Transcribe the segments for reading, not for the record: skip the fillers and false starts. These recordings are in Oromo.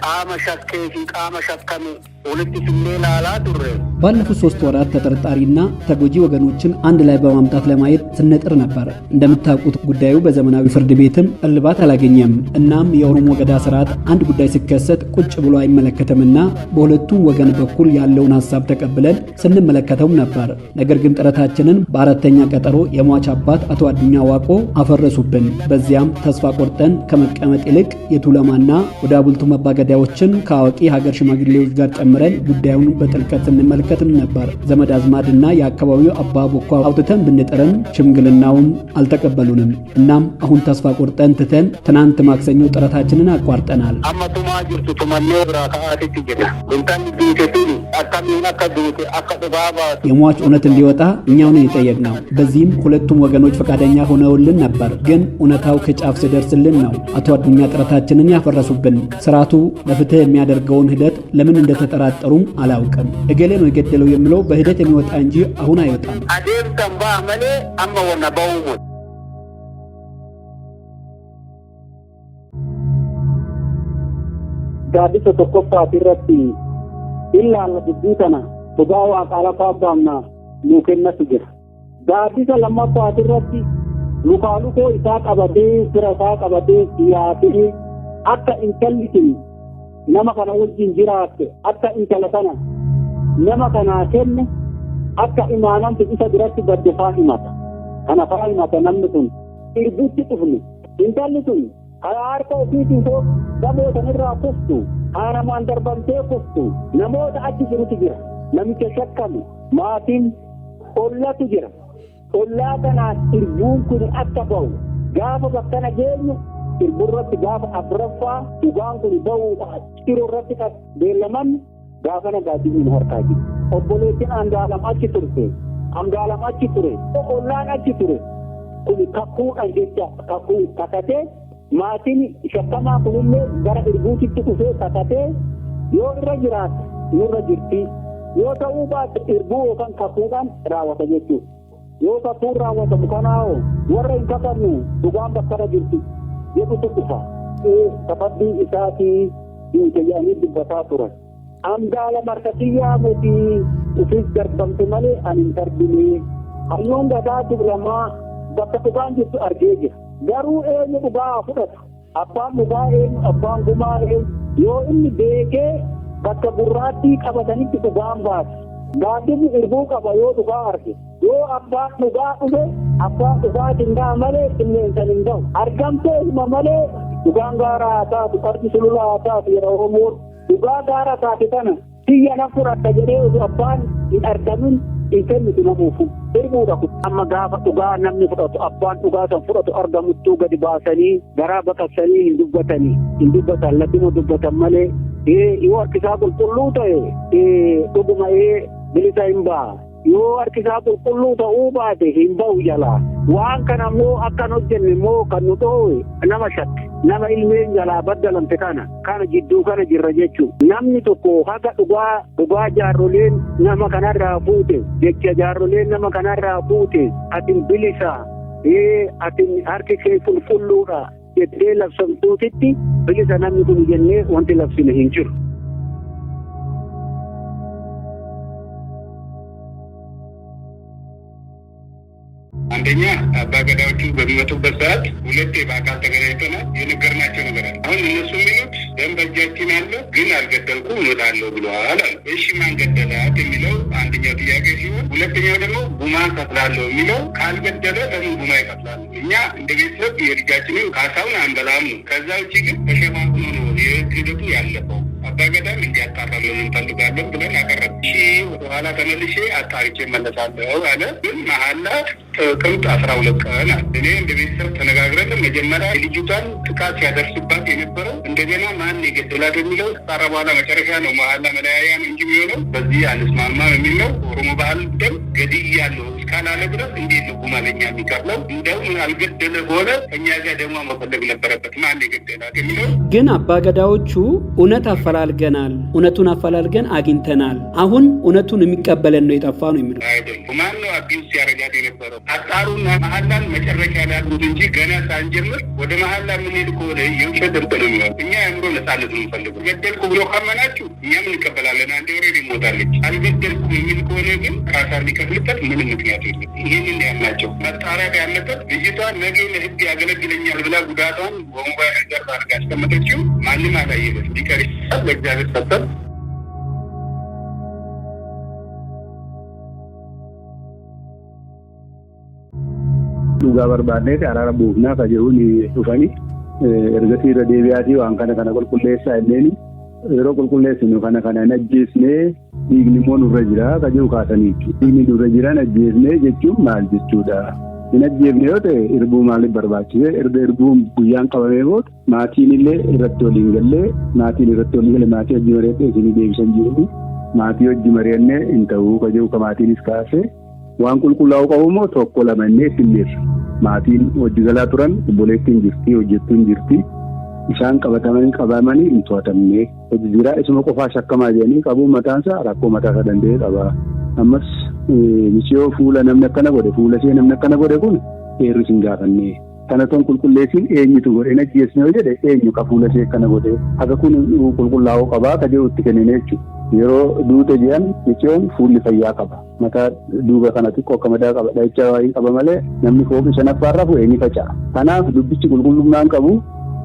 قام شكي في قام شكمي ولدي في الليل على دري ባለፉት 3 ወራት ተጠርጣሪና ተጎጂ ወገኖችን አንድ ላይ በማምጣት ለማየት ስንጥር ነበር። እንደምታውቁት ጉዳዩ በዘመናዊ ፍርድ ቤትም እልባት አላገኘም። እናም የኦሮሞ ገዳ ስርዓት አንድ ጉዳይ ሲከሰት ቁጭ ብሎ አይመለከተምና በሁለቱም ወገን በኩል ያለውን ሐሳብ ተቀብለን ስንመለከተው ነበር። ነገር ግን ጥረታችንን በአራተኛ ቀጠሮ የሟች አባት አቶ አዱኛ ዋቆ አፈረሱብን። በዚያም ተስፋ ቆርጠን ከመቀመጥ ይልቅ የቱለማና ወደ አቡልቱ መባገዳዎችን ከአዋቂ ሀገር ሽማግሌዎች ጋር ጨምረን ጉዳዩን በጥልቀት ስንመለከት ነበር። ዘመድ አዝማድና የአካባቢው አባ ቦኳ አውጥተን ብንጠረን ሽምግልናውን አልተቀበሉንም። እናም አሁን ተስፋ ቆርጠን ትተን ትናንት ማክሰኞ ጥረታችንን አቋርጠናል። አማቱማ ጅርቱ ተመኔ ብራካአቲ ትጀዳ እንታን ዲቴቱኒ አካሚና ከዱት አከባባ የሟች እውነት እንዲወጣ እኛውን እየጠየቅነው። በዚህም ሁለቱም ወገኖች ፈቃደኛ ሆነውልን ነበር። ግን እውነታው ከጫፍ ሲደርስልን ነው አቶ አዱኛ ጥረታችንን ያፈረሱብን። ስርዓቱ ለፍትህ የሚያደርገውን ሂደት ለምን እንደተጠራጠሩም አላውቅም። እገሌ ነው የገደለው የሚለው በሂደት የሚወጣ እንጂ አሁን አይወጣም። አዴም ተንባ አመሌ አመወና ባውሙ ዳዲሶ ተቆፋ ቢረቲ ኢላ ለዲተና ቱጋዋ ቃላፋባና ሙከነስ ጅራ ዳዲሶ ለማፋ ቢረቲ ሉካሉኮ ኢሳ ቀበቴ ስራሳ ቀበቴ ሲያቲ አታ ኢንተሊቲ nama kana wajjin jiraatte akka intala kana nama kana kenne akka imaanantu isa biratti gadde faahimata kana faahimata namni sun irbutti dhufne intalli sun harka ofiitiin too gamoota irraa kuftu haaramaan darbamtee kuftu namoota achi jirutu jira namicha shakkame maatiin ollatu jira ollaa kanaan irbuun kun akka ba'u gaafa bakkana geenyu irburratti gaafa abraffaa dhugaan kun ba'uudha irratti kan beellaman gaafa nagaatiiin harkaa jiru obboleettiin Andaalam achi turte Andaalam achi ture ollaan achi ture kun kakkuudhaan jecha kakkuu kakatee maatiin shakkamaa kunillee gara irbuutitti dhufee kakatee yoo irra jiraate nurra jirti yoo ta'uu baate irbuu yookaan kakkuudhaan raawwata jechuudha yoo kakkuun raawwatamu kanaa'oo warra hin kakannu dhugaan bakkana jirti jedhu tukufa tafadii isaatii dinkayyaanii dubbataa turan Andaala markatiyyaa muti ufis darbamte malee ani hin darbine hayyoon gadaa dublamaa bakka dhugaan jirtu argee jira garuu eenyu dhugaa fudhata abbaan dhugaa eenyu abbaan gumaa eenyu yoo inni beekee bakka gurraattii qabatanitti dhugaan baase gaaddibni irbuu qaba yoo dhugaa arge yoo abbaan dhugaa dhufe abbaan dhugaa dingaa malee qilleensan hin ga'u argamtee hima malee dhugaan gaaraa haa taatu qarqi sululaa haa taatu jedha Oromoon dhugaa gaaraa taate kana xiyya na fudhadha jedhee utuu abbaan hin argamin hin kennitu namuufu irbuudha kun amma gaafa dhugaa namni fudhatu abbaan dhugaa san fudhatu argamuttuu gadi baasanii garaa baqaqsanii hin dubbatan labbinuu dubbatan malee yoo harkisaa qulqulluu ta'e dhuguma bilisa hin ba'a yoo harkisaa qulqulluu ta'uu baate hin ba'u jalaa waan kana immoo akkan hojjenne immoo kan nu dhoowwe nama shakke nama ilmeen jalaa baddalamte kana jidduu kana jirra jechuudha namni tokko haga dhugaa jaarroleen nama kanarraa fuute jecha jaarroleen nama kanarraa fuute atin bilisa atin harki kee qulqulluudha jettee labsamtuutitti bilisa namni kun jennee wanti labsine hin jiru. አንደኛ አባገዳዎቹ በሚመጡበት ሰዓት ሁለቴ በአካል ተገናኝተናል። የነገርናቸው ነገር አለ። አሁን እነሱ የሚሉት ደም በእጃችን አለ ግን አልገደልኩም እሞታለሁ ብለዋል አሉ። እሺ ማን ገደላት የሚለው አንደኛው ጥያቄ ሲሆን፣ ሁለተኛው ደግሞ ጉማ ከፍላለሁ የሚለው ካልገደለ ለምን ጉማ ይከፍላሉ? እኛ እንደ ቤተሰብ የልጃችንን ካሳውን አንበላም ነው። ከዛ ውጭ ግን ተሸፋፍኖ ነው የሂደቱ ያለፈው። አባገዳም እንዲያጣራለን እንፈልጋለን ብለን አቀረብ። ወደኋላ ተመልሼ አጣርቼ መለሳለሁ አለ። ግን መሀላ ጥቅምት 12 ቀን እኔ እንደ ቤተሰብ ተነጋግረን መጀመሪያ የልጅቷን ጥቃት ሲያደርስባት የነበረው እንደገና ማን የገደላት የሚለው ተጣራ በኋላ መጨረሻ ነው መሀላ መለያያ ነው እንጂ የሚሆነው በዚህ አንስማማም የሚል ነው። ኦሮሞ ባህል ደም ገድያለሁ እስካላለ ድረስ እንዴት ነው ጉማ ለኛ የሚከፍለው? እንደውም አልገደለ በሆነ እኛ ጋር ደግሞ መፈለግ ነበረበት ማን የገደላት የሚለው። ግን አባገዳዎቹ እውነት አፈላልገናል፣ እውነቱን አፈላልገን አግኝተናል፣ አሁን እውነቱን የሚቀበለን ነው የጠፋ ነው የሚለው አይደለም። ማን ነው አቢዩስ ሲያረጋት የነበረው? አጣሩና መሀላን መጨረሻ ያሉት እንጂ ገና ሳንጀምር ወደ መሀላ የምንሄድ ከሆነ የውሸት እርቅ ነው። እኛ የአእምሮ ነጻነት ነው የምንፈልገው። ገደልኩ ብሎ ካመናችሁ እኛም እንቀበላለን። አንዴ ኦልሬዲ ሞታለች። አልገደልኩም የሚል ከሆነ ግን ካሳ ሊከፍልበት ምንም ምክንያት የለም። ይህንን ያላቸው መጣራት ያለበት ልጅቷ ነገ ለህግ ያገለግለኛል ብላ ጉዳቷን በሞባይል ገር አድርጋ ያስቀመጠችው ማንም አላየበት ሊቀር ይችላል። በእግዚአብሔር ሰጠን። Dhugaa barbaadneeti araara buufnaa kajehuun dhufanii ergasii irra deebi'aatii waan kana qulqulleessaa illeen yeroo qulqulleessinu kana hin ajjeesnee dhiigni immoo nurra jira kajehu kaasaniichu. Dhiigni nurra jiran ajjeesnee jechuun maal jechuudha? Hin ajjeefne yoo ta'e irbuu maaliif barbaachise? Irbuun guyyaan qabamee booda maatiin illee irratti waliin gallee maatiin irratti waliin galee maatii hojii mari'attee isinii deebisan jiru maatii hojii mari'annee hin ta'uu kajehu ka maatiinis kaasee waan qulqullaa'uu qabu immoo tokko lamannee simmeessu. Maatiin hojii galaa turan obboleettiin jirti, hojjettuun jirti. Isaan qabamanii hin to'atamne. Hojii jiraa isuma qofaa shakkamaa jedhanii qabuun mataansaa rakkoo mataasaa danda'ee qaba. Ammas misiyoo fuula namni akkana godhe, fuula ishee namni akkana godhe kun heerris hin gaafanne. Kana ton qulqulleessiin eenyutu godhe hin ajjeesne yoo jedhe eenyu ka fuula ishee akkana godhe. Akka kun qulqullaa'uu qabaa ka jedhu itti kennine jechuudha. Yeroo duute jedhan jechuun fuulli fayyaa qaba. Mataa duuba kana xiqqoo akka madaa qaba. Dhahicha waayii qaba malee namni fooqi shanaffaarra fuudhee ni faca'a. Kanaaf dubbichi qulqullummaan qabu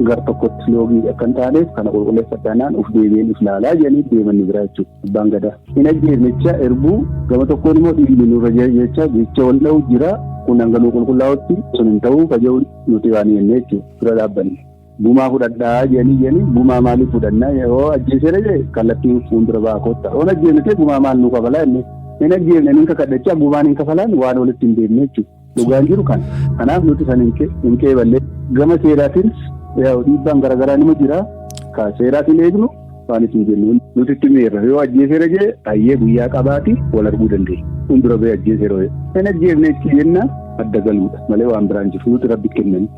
gar tokkotti loogii akka hin taaneef kana qulqulleeffataanaan uf deebi'een if laalaa jedhanii deemanni biraa jechuudha. Abbaan gadaa. Hin ajjeesnecha erbuu gama tokkoon immoo dhiigni nurra jecha wal dha'u jira. Kun hangaluu qulqullaa'utti sun hin ta'uu kajehu nuti waan jennee jechuudha. Bira dhaabbanne. Bumaa fudhadhaa jedhanii bumaa maaliif fudhannaa yoo ajjeesee jee kallattiin fuuldura baakotta. Oon ajjeesnee bumaa maal nu kafalaa inni. Hin ajjeesne ni kakadhachaa bumaan hin kafalaan waan walitti hin deemne jechuudha. Dhugaan jiru kana. Kanaaf nuti san hin qeeballee gama seeraatiinis dhiibbaan garaagaraa nima jira. Ka seeraatiin eegnu waan isin jennu nuti itti miirra yoo ajjeesee jee tayyee guyyaa qabaati wal arguu dandeenya. Fuuldura bee ajjeesee roo. Hin ajjeesne itti jenna adda galuudha malee waan biraan jiru nuti rabbi kennani.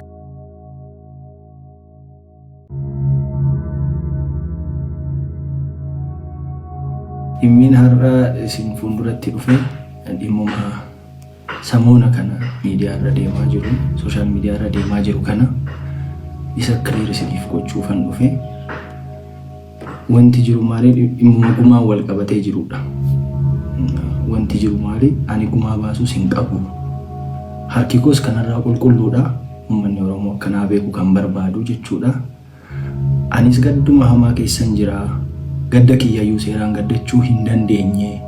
Dhimmiin har'a isin fuulduratti dhufe dhimmuma samoona kana miidiyaa irra deemaa jiru, sooshaal miidiyaa irra deemaa jiru kana isa kiliir isiniif gochuufan dhufe. Wanti jiru maali? Dhimmuma gumaa wal qabatee jirudha. Wanti jiru maali? Ani gumaa baasus hin qabu. Harki koos kanarraa qulqulluudha. Uummanni Oromoo akkanaa beeku kan barbaadu jechuudha. Anis gadduma hamaa keessan jira. Gadda kiyyayyuu seeraan gaddachuu hin dandeenye.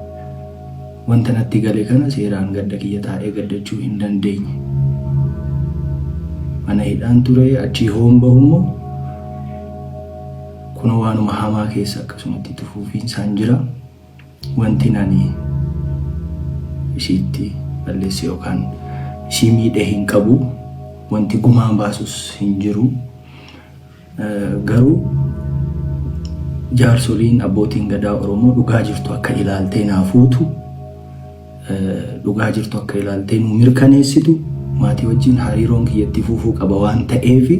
Wanta natti gale kana seeraan gadda kiyya taa'ee gaddachuu hin dandeenye. Mana hidhaan ture achii hoon bahummoo kun waanuma hamaa keessa akkasumatti tufuufiinsaan jira. Wanti nani ishiitti balleesse yookaan ishii miidhe hin qabu. Wanti gumaan baasus hin jiru. Garuu jaarsoliin abbootiin gadaa Oromoo dhugaa jirtu akka ilaaltee naafuutu, dhugaa jirtu akka ilaaltee nu mirkaneessitu maatii wajjin hariiroon kiyyatti fufuu qaba waan ta'eef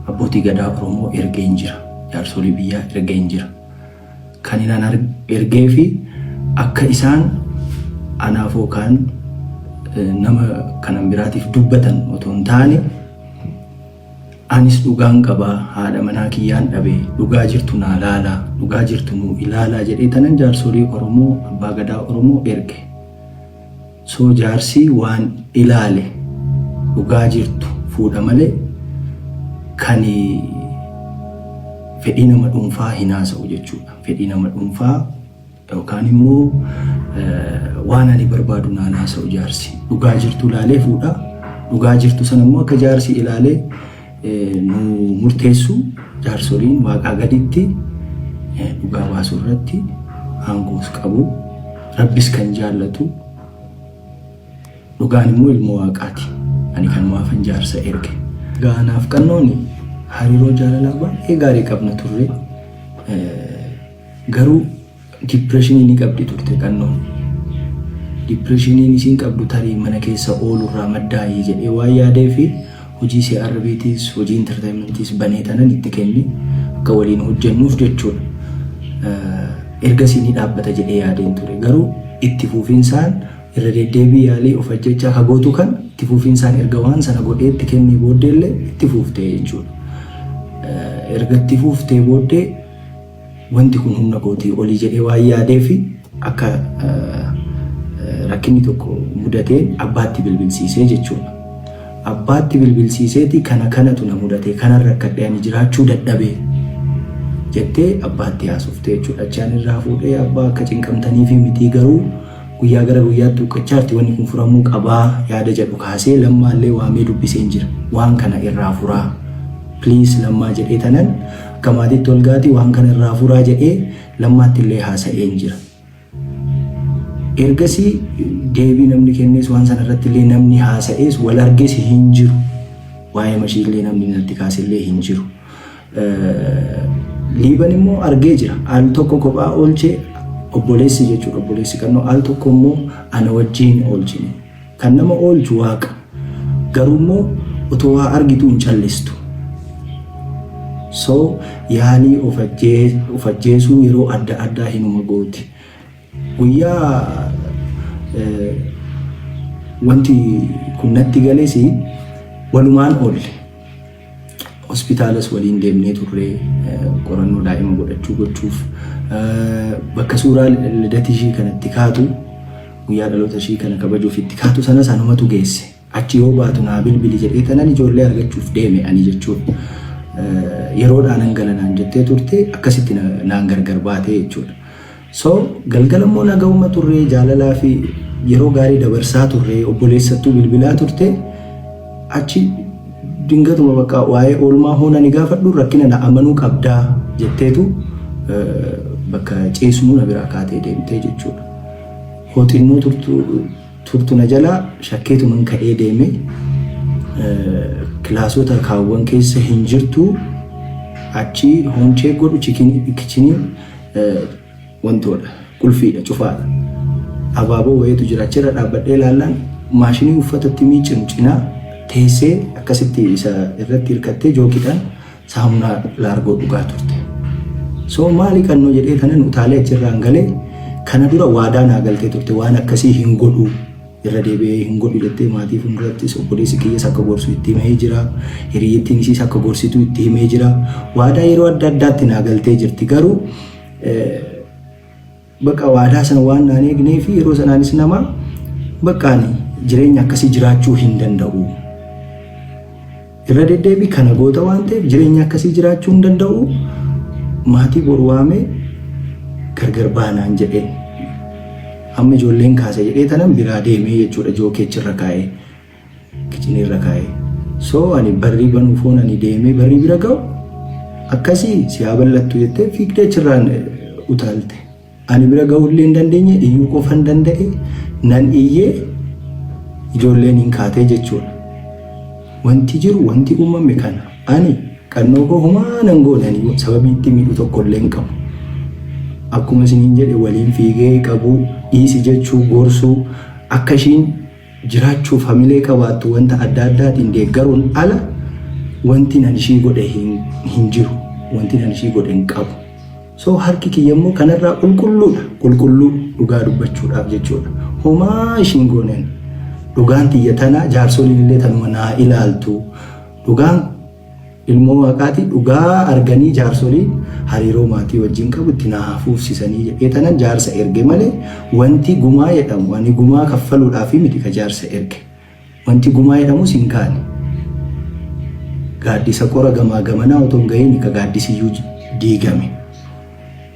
abbootii gadaa Oromoo ergeen jira. Jaarsolii biyyaa ergeen jira. Kan inaan ergee fi akka isaan anaaf yookaan nama kanan biraatiif dubbatan otoo hin taane anis dhugaan qabaa haadha manaa kiyyaan dhabee dhugaa jirtu naa laalaa, dhugaa jirtu nuu ilaalaa jedhee tanan jaarsolii Oromoo, abbaa gadaa Oromoo erge. So jaarsi waan ilaale dhugaa jirtu fuudha malee kan fedhii nama dhuunfaa hin haasa'u jechuudha. Fedhii nama dhuunfaa yookaan immoo waan ani barbaadu naan haasa'u jaarsi. Dhugaa jirtu ilaalee fuudha. Dhugaa jirtu sana immoo akka jaarsi ilaalee nu murteessu jaarsoliin waaqaa gaditti dhugaa baasuu irratti aangoos qabu. Rabbis kan jaallatu dhugaan immoo ilmoo waaqaati. Ani kan maafan jaarsa erge. Gaanaaf qannooni hariiroo jaalalaa baay'ee gaarii qabna turre. Garuu dipireeshinii ni qabdi turte qannoon. Dipireeshiniin isiin qabdu tarii mana keessa oolurraa maddaa'ee jedhee waan yaadee fi hojii CRBTs hojii entertainmentis banee tanan itti kenni akka waliin hojjennuuf jechuudha. Ergasii ni dhaabbata jedhee yaadeen ture. Garuu itti fufiinsaan irra deddeebii yaalii of ajjechaa hagootu kan itti fufiinsaan erga waan sana godhee itti kennee booddeellee itti fuuftee jechuudha. Erga itti fuuftee booddee wanti kun humna kootii olii jedhee waan yaadee fi akka rakkinni tokko mudateen abbaatti bilbilsiisee jechuudha. Abbaatti bilbilsiiseeti kanatu na mudatee kanarra rakkadhee ani jiraachuu dadhabee jettee abbaatti haasoftee jechuudha. Achaan irraa fuudhee abbaa akka cinqamtanii fi mitii garuu guyyaa gara guyyaatti dhukkacharti wanni kun furamuu qabaa yaada jedhu kaasee lammaallee waamee dubbiseen jira. Waan kana irraa furaa please lammaa jedhee tanan akka maatiitti ol gaatii waan kana irraa furaa jedhee lammaatti illee haasa'een jira. Ergasii deebii namni kennees waan sana irratti illee namni haasa'ees wal argees hin jiru. Waa'ee mashiillee namni natti kaasillee hin jiru. Liiban immoo argee jira. Al tokko kophaa oolchee obboleessi jechuudha. Obboleessi kannoo al tokko immoo ana wajjin oolchine. Kan nama oolchu waaqa. Garuu immoo otoo waa argitu hin callistu. So yaalii of ajjeesuu yeroo adda addaa hinuma gooti. Guyyaa wanti kun natti galees walumaan oolle. Hospitaalas waliin deemnee turre qorannoo daa'ima gochuuf bakka suuraa lidati ishii kanatti kaatu guyyaa dhaloota ishii kana kabajuuf itti kaatu sana sanumatu geesse. Achi yoo baatu naa bilbili jedhee tanan ijoollee argachuuf deeme ani jechuudha. Yeroodhaan hangalanaan jettee turte akkasitti naan gargar baatee jechuudha. So galgala immoo nagahuma turre jaalalaa fi yeroo gaarii dabarsaa turre obboleessattuu bilbilaa turte achi dingatuma bakka waa'ee oolmaa hoonani gaafadhu rakkina na amanuu qabdaa jetteetu bakka ceesumuu na biraa kaatee deemtee jechuudha. Hooxinnoo turtu na jalaa shakkeetuman ka'ee deeme kilaasota kaawwan keessa hin jirtu achi hoonchee godhu kichinii wantoodha qulfiidha cufaadha. Abaaboo wayiitu jira achirra dhaabbadhee ilaallaan maashinii uffatatti miicinu cinaa teessee akkasitti isa irratti hirkattee jookiidhaan saamunaa laargoo dhugaa turte. So maali kannoo jedhee kanan utaalee achirraan galee kana dura waadaa naa galtee turte waan akkasii hin godhu irra deebi'ee hin godhu jettee maatii fuuldurattis obboleessi kiyyaas akka gorsu itti himee jira. Hiriyyattiin isiis akka gorsitu itti himee jira. Waadaa yeroo adda addaatti naa galtee jirti garuu bakka waadaa sana waan naan eegnee fi yeroo sanaanis nama bakkaan jireenya akkasii jiraachuu hin danda'u. Irra deddeebii kana goota waan ta'eef jireenya akkasii jiraachuu hin danda'u. Maatii boru waamee gargar baanaan jedhee amma ijoolleen kaasa jedhee tanan biraa deemee jechuudha jookeechirra kaa'ee kichinirra kaa'ee. So ani barrii banuuf ani deemee barrii bira ga'u akkasii siyaa bal'attu jettee fiigdee achirraan utaalte. Ani bira ga'uullee hin dandeenye iyyuu qofa hin danda'e nan iyyee ijoolleen hin kaatee jechuudha. Wanti jiru wanti uumame kana ani qannoo koo humaa nan goonanii sababii itti miidhu tokkollee hin qabu. Akkuma isiniin jedhe waliin fiigee qabu dhiisi jechuu gorsuu akka ishiin jiraachuuf hamilee qabaattu wanta adda addaatiin deeggaruun ala wanti nan ishii godhe hin jiru. Wanti nan ishii godhe hin qabu. So harki kiyyammoo kanarraa qulqulluudha. Qulqulluu dhugaa dubbachuudhaaf jechuudha. Homaa ishiin gooneen dhugaan tiyya tana jaarsoliin illee tanuma naa ilaaltu. Dhugaan ilmoo waaqaati dhugaa arganii jaarsoliin hariiroo maatii wajjin qabu itti na hafuufsisanii jedhee tanan jaarsa erge malee wanti gumaa jedhamu wani gumaa kaffaluudhaaf miti ka jaarsa erge. Wanti gumaa jedhamu siin kaane. Gaaddisa qora gamaa gamanaa otoo hin gahiin ka gaaddisiyyuu diigame.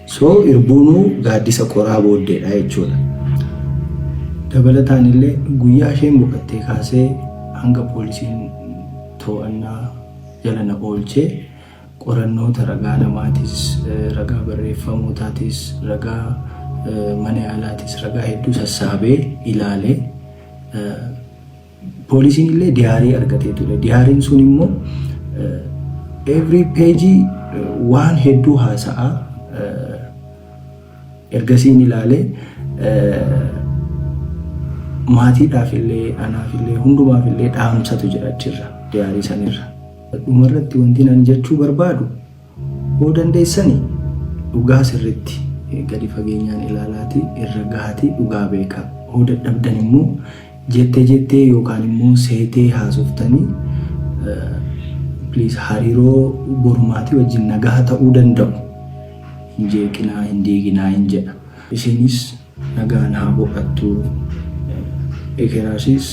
So irbuunuu gaaddisa qoraa booddeedha jechuudha. Dabalataan illee guyyaa isheen boqottee kaasee hanga poolisiin to'annaa jala na oolchee qorannoota ragaa namaatis, ragaa barreeffamootaatis, ragaa mana yaalaatis, ragaa hedduu sassaabee ilaalee poolisiin illee diyaarii argatee ture. Diyaariin sun immoo every page waan hedduu haasa'aa ergasiin ilaalee maatiidhaaf illee anaaf illee hundumaaf illee dhaamsatu jira achirra diyaarii sanirra. Dhumarratti wanti nan jechuu barbaadu hoo dandeessanii dhugaa sirriitti gadi fageenyaan ilaalaati irra gahaati dhugaa beekaa. Hoo dadhabdan immoo jettee yookaan immoo seetee haasoftanii please hariiroo bormaatii wajjin nagaa ta'uu danda'u. Hin jeeqinaa hin diiginaa hin jedha. Isinis nagaan haa boqattu. Ekeraasis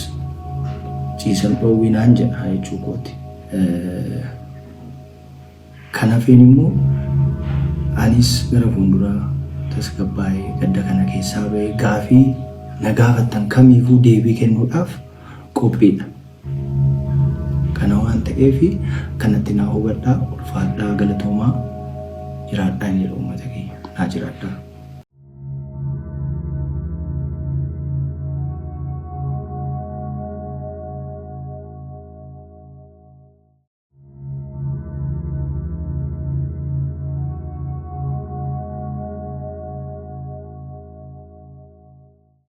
ciisan dhoowwinaan jedha jechuu kooti. Kanaafin immoo anis gara fuulduraa tasgabbaa'ee gadda kana keessaa ba'ee gaafii na gaafattan kamiifuu deebii kennuudhaaf qophiidha. Kana waan ta'eef kanatti na hubadhaa, ulfaadhaa, galatoomaa, jiraadhaa hin jedhu uummata keenya. Naa jiraadhaa.